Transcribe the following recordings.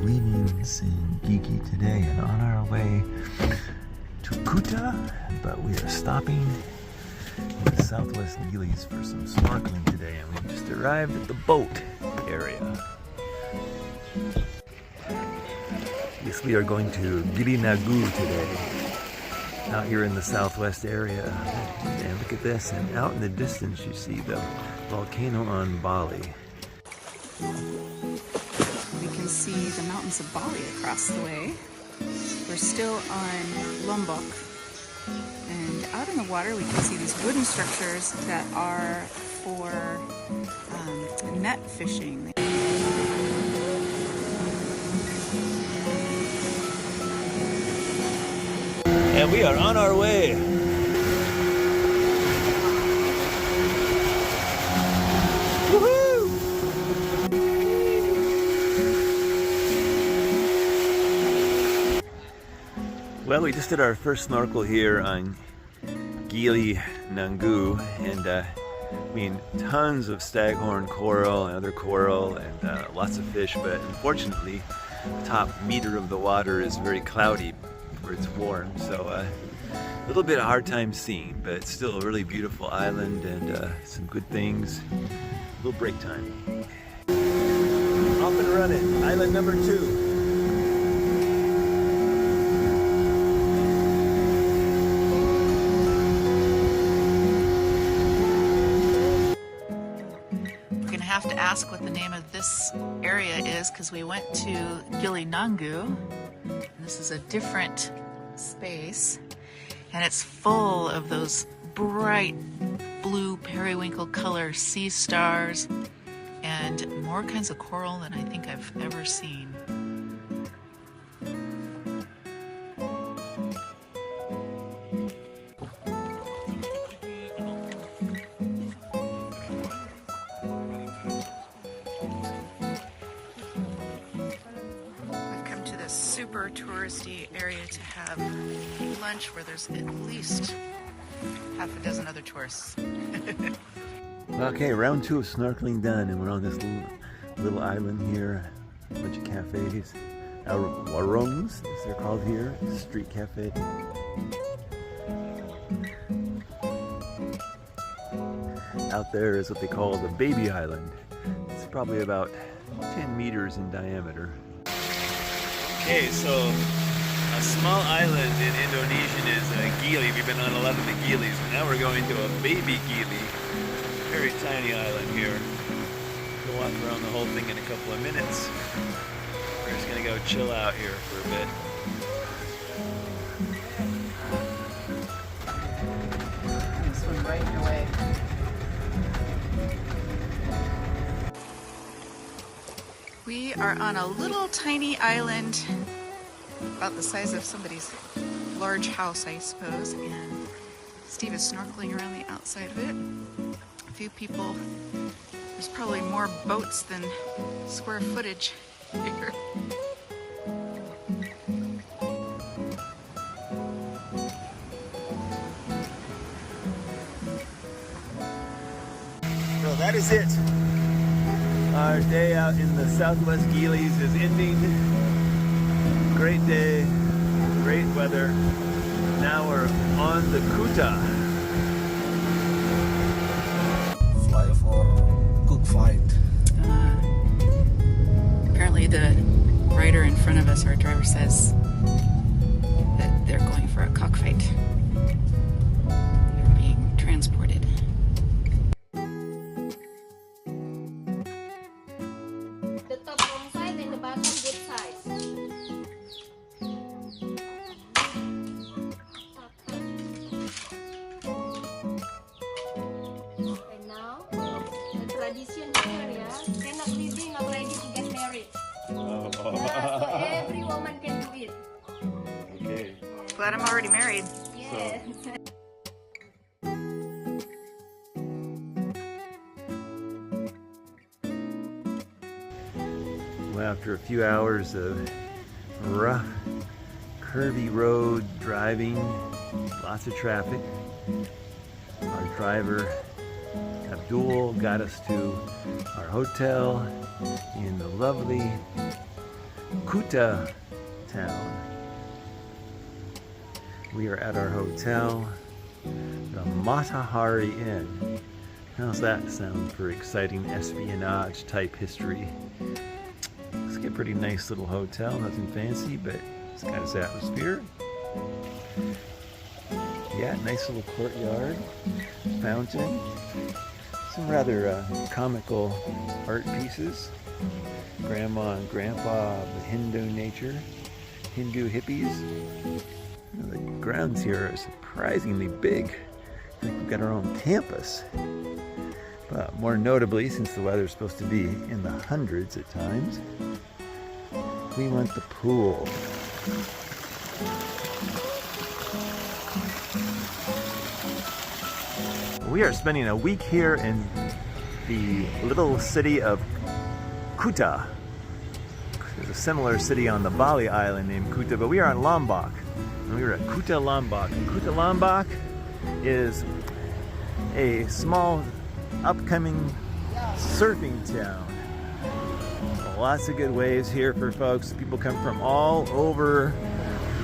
leaving Gili today and on our way to Kuta, but we are stopping in the southwest Gilis for some snorkeling today, and we just arrived at the boat area. Yes, we are going to Gili today, out here in the southwest area. And look at this, and out in the distance you see the volcano on Bali. We can see the mountains of Bali across the way. We're still on Lombok, and out in the water we can see these wooden structures that are for net fishing. And we are on our way. Woohoo! Well, we just did our first snorkel here on Gili Nangu, and I mean, tons of staghorn coral and other coral, and lots of fish, but unfortunately the top meter of the water is very cloudy where it's warm, so a little bit of hard time seeing, but it's still a really beautiful island and some good things. A little break time. Off and running, island number 2. Have to ask what the name of this area is because we went to Gili Nangu, and this is a different space, and it's full of those bright blue periwinkle color sea stars and more kinds of coral than I think I've ever seen. Super touristy area to have lunch where there's at least half a dozen other tourists. Okay, round 2 of snorkeling done, and we're on this little island here. A bunch of cafes. Warungs, as they're called here. Street cafe. Out there is what they call the baby island. It's probably about 10 meters in diameter. Okay, so a small island in Indonesian is Gili. We've been on a lot of the Gilis, and now we're going to a baby Gili, very tiny island here. We'll walk around the whole thing in a couple of minutes. We're just gonna go chill out here for a bit. This one right in your way. We are on a little tiny island, about the size of somebody's large house, I suppose, and Steve is snorkeling around the outside of it. A few people. There's probably more boats than square footage here. So that is it. Our day out in the southwest Gilis is ending. Great day, great weather. Now we're on the Kuta. Fly for good fight. Apparently the rider in front of us, our driver, says that they're going for a cockfight. They're being transported. The top wrong side and the bottom good size. And now, the tradition here, yeah, cannot leaving a lady to get married. Yeah, so every woman can do it. Okay. Glad I'm already married. Yes. Well, after a few hours of rough, curvy road driving, lots of traffic, our driver Abdul got us to our hotel in the lovely Kuta town. We are at our hotel, the Matahari Inn. How's that sound for exciting espionage type history? It's a pretty nice little hotel, nothing fancy, but it's got its atmosphere. Yeah, nice little courtyard, fountain, some rather comical art pieces. Grandma and Grandpa of the Hindu nature, Hindu hippies. The grounds here are surprisingly big. I think we've got our own campus. But more notably, since the weather's supposed to be in the hundreds at times, we want the pool. We are spending a week here in the little city of Kuta. There's a similar city on the Bali island named Kuta, but we are on Lombok. And we are at Kuta Lombok. And Kuta Lombok is a small upcoming surfing town. Lots of good waves here for folks. People come from all over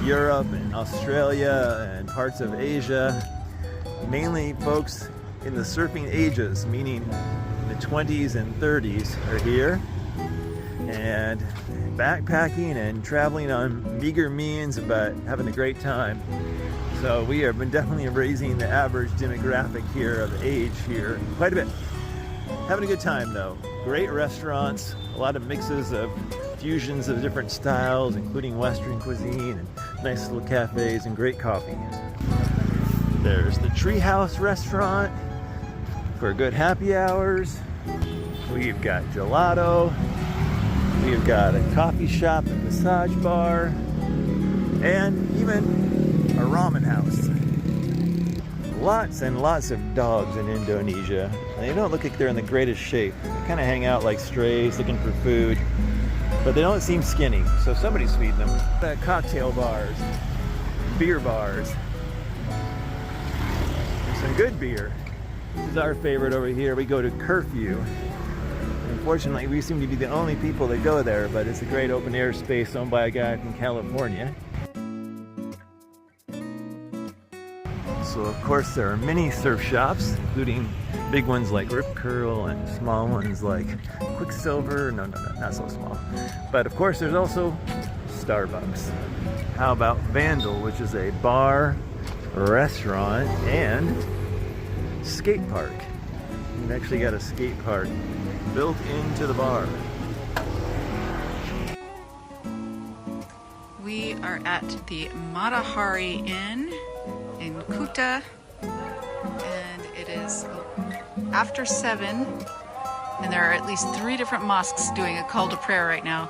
Europe and Australia and parts of Asia. Mainly folks in the surfing ages, meaning the 20s and 30s are here. And backpacking and traveling on meager means, but having a great time. So we have been definitely raising the average demographic here of age here quite a bit. Having a good time though. Great restaurants, a lot of mixes of fusions of different styles, including Western cuisine and nice little cafes and great coffee. There's the Treehouse restaurant for good happy hours. We've got gelato. We've got a coffee shop and massage bar, and even a ramen house. Lots and lots of dogs in Indonesia. They don't look like they're in the greatest shape. They kind of hang out like strays looking for food, but they don't seem skinny, so somebody's feeding them. Cocktail bars, beer bars, some good beer. This is our favorite over here. We go to Curfew. Unfortunately, we seem to be the only people that go there, but it's a great open air space owned by a guy from California. So of course there are many surf shops, including big ones like Rip Curl and small ones like Quicksilver. No, not so small. But of course there's also Starbucks. How about Vandal, which is a bar, restaurant, and skate park. We've actually got a skate park built into the bar. We are at the Matahari Inn in Kuta, and it is after 7, and there are at least 3 different mosques doing a call to prayer right now.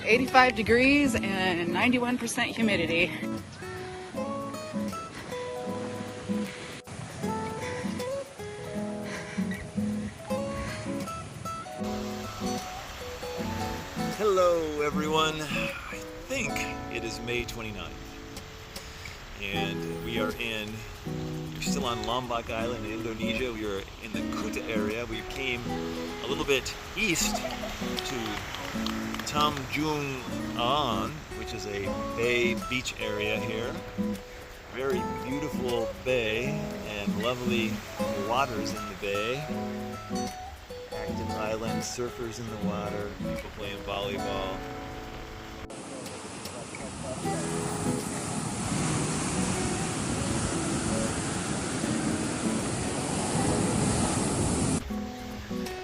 $85 degrees and 91% humidity. Hello everyone. I think it is May 29th. And we're still on Lombok Island in Indonesia. We are in the Kuta area. We came a little bit east to Tanjung, which is a bay beach area here. Very beautiful bay and lovely waters in the bay. Active island, surfers in the water, people playing volleyball.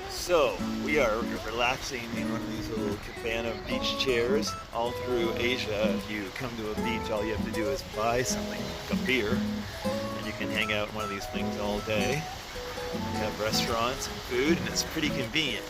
So, we are relaxing in one of these little cabana beach chairs. All through Asia, if you come to a beach, all you have to do is buy something, like a beer, and you can hang out in one of these things all day. We have restaurants and food, and it's pretty convenient.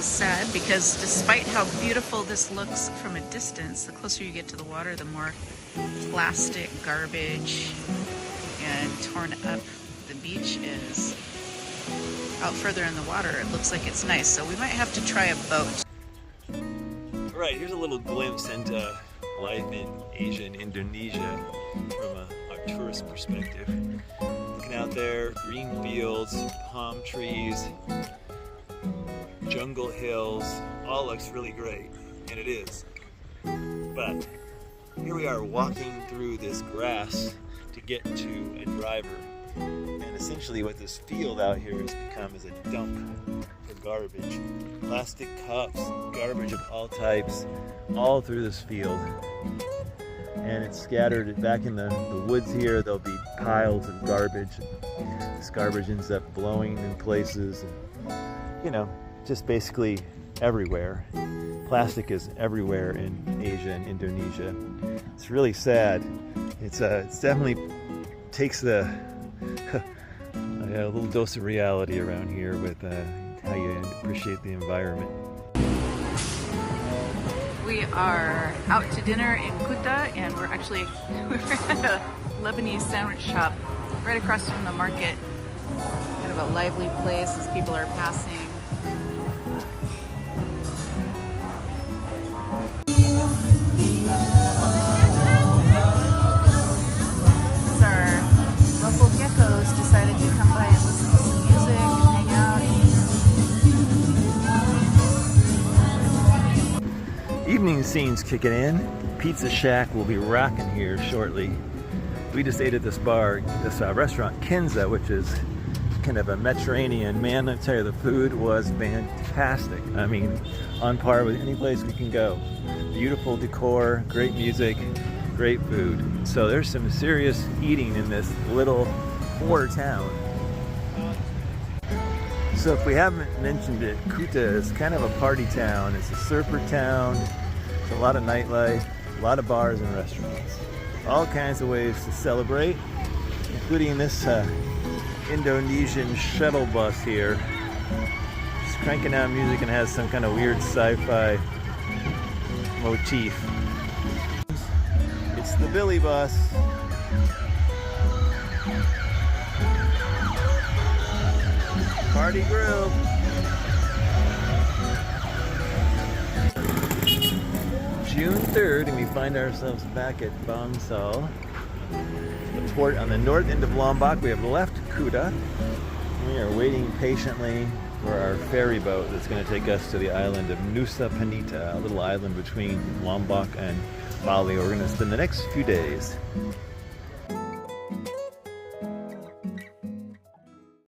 little sad because despite how beautiful this looks from a distance, the closer you get to the water, the more plastic, garbage, and torn up the beach is. Out further in the water, it looks like it's nice, so we might have to try a boat. All right, here's a little glimpse into life in Asia and Indonesia from our tourist perspective. Looking out there, green fields, palm trees, jungle hills, all looks really great, and it is. But here we are walking through this grass to get to a driver. And essentially what this field out here has become is a dump for garbage. Plastic cups, garbage of all types, all through this field. And it's scattered back in the woods here. There'll be piles of garbage. This garbage ends up blowing in places. And, you know, just basically everywhere. Plastic is everywhere in Asia and Indonesia. It's really sad. It's definitely takes a little dose of reality around here with how you appreciate the environment. We are out to dinner in Kuta, and we're at a Lebanese sandwich shop right across from the market. Kind of a lively place as people are passing. Local geckos decided to come by and listen to some music and hang out. Evening scenes kicking in. Pizza Shack will be rocking here shortly. We just ate at this restaurant, Kinza, which is kind of a Mediterranean. Man, I tell you, the food was fantastic. I mean, on par with any place we can go. Beautiful decor, great music, great food. So there's some serious eating in this little border town. So if we haven't mentioned it, Kuta is kind of a party town. It's a surfer town. It's a lot of nightlife, a lot of bars and restaurants. All kinds of ways to celebrate, including this Indonesian shuttle bus here. It's cranking out music and has some kind of weird sci-fi motif. It's the Billy bus. Party Grill. June 3rd, and we find ourselves back at Bangsal, the port on the north end of Lombok. We have left Kuta. We are waiting patiently for our ferry boat that's going to take us to the island of Nusa Penida, a little island between Lombok and Bali, where we're going to spend the next few days.